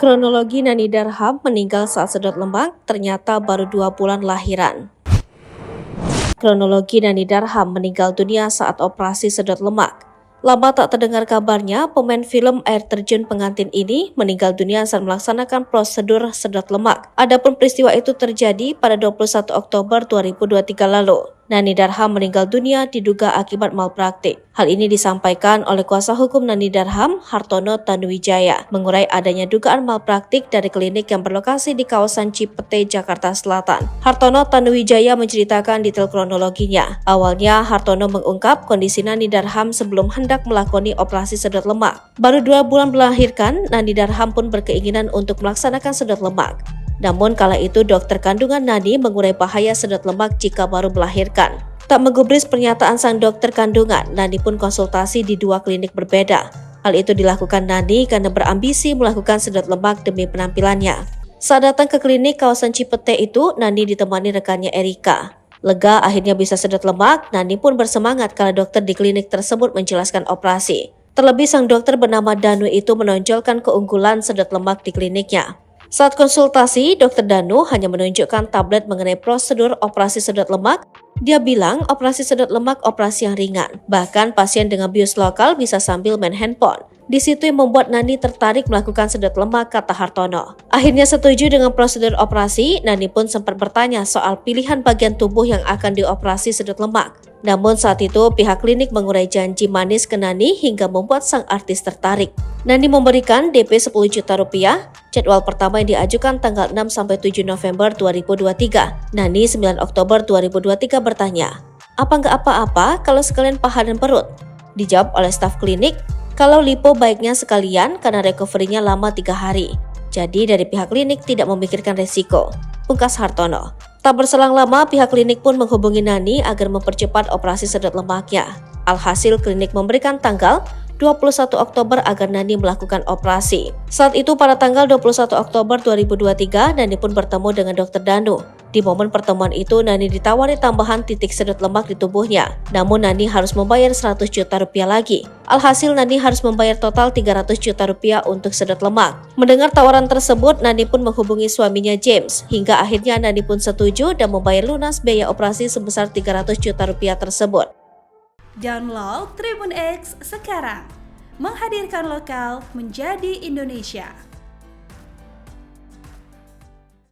Kronologi Nani Darham meninggal saat sedot lemak ternyata baru 2 bulan lahiran. Kronologi Nani Darham meninggal dunia saat operasi sedot lemak. Lama tak terdengar kabarnya, pemain film air terjun pengantin ini meninggal dunia saat melaksanakan prosedur sedot lemak. Adapun peristiwa itu terjadi pada 21 Oktober 2023 lalu. Nani Darham meninggal dunia diduga akibat malpraktik. Hal ini disampaikan oleh kuasa hukum Nani Darham, Hartono Tanuwijaya, mengurai adanya dugaan malpraktik dari klinik yang berlokasi di kawasan Cipete, Jakarta Selatan. Hartono Tanuwijaya menceritakan detail kronologinya. Awalnya, Hartono mengungkap kondisi Nani Darham sebelum hendak melakoni operasi sedot lemak. Baru 2 bulan melahirkan, Nani Darham pun berkeinginan untuk melaksanakan sedot lemak. Namun kala itu dokter kandungan Nani mengurai bahaya sedot lemak jika baru melahirkan. Tak menggubris pernyataan sang dokter kandungan, Nani pun konsultasi di 2 klinik berbeda. Hal itu dilakukan Nani karena berambisi melakukan sedot lemak demi penampilannya. Saat datang ke klinik kawasan Cipete itu, Nani ditemani rekannya Erika. Lega akhirnya bisa sedot lemak, Nani pun bersemangat kala dokter di klinik tersebut menjelaskan operasi. Terlebih sang dokter bernama Danu itu menonjolkan keunggulan sedot lemak di kliniknya. Saat konsultasi, Dr. Danu hanya menunjukkan tablet mengenai prosedur operasi sedot lemak. Dia bilang operasi sedot lemak operasi yang ringan. Bahkan pasien dengan bius lokal bisa sambil main handphone. Di situ yang membuat Nani tertarik melakukan sedot lemak, kata Hartono. Akhirnya setuju dengan prosedur operasi, Nani pun sempat bertanya soal pilihan bagian tubuh yang akan dioperasi sedot lemak. Namun saat itu pihak klinik mengurai janji manis ke Nani hingga membuat sang artis tertarik. Nani memberikan DP 10 juta rupiah. Jadwal pertama yang diajukan tanggal 6-7 November 2023. Nani 9 Oktober 2023 bertanya, "Apa nggak apa-apa kalau sekalian paha dan perut?" Dijawab oleh staf klinik, "Kalau lipo baiknya sekalian karena recovery-nya lama 3 hari. Jadi dari pihak klinik tidak memikirkan resiko," pungkas Hartono. Tak berselang lama, pihak klinik pun menghubungi Nani agar mempercepat operasi sedot lemaknya. Alhasil klinik memberikan tanggal 21 Oktober agar Nani melakukan operasi. Saat itu pada tanggal 21 Oktober 2023, Nani pun bertemu dengan Dr. Danu. Di momen pertemuan itu, Nani ditawari tambahan titik sedot lemak di tubuhnya. Namun Nani harus membayar 100 juta rupiah lagi. Alhasil Nani harus membayar total 300 juta rupiah untuk sedot lemak. Mendengar tawaran tersebut, Nani pun menghubungi suaminya James. Hingga akhirnya Nani pun setuju dan membayar lunas biaya operasi sebesar 300 juta rupiah tersebut. Download Tribun X sekarang, menghadirkan lokal menjadi Indonesia.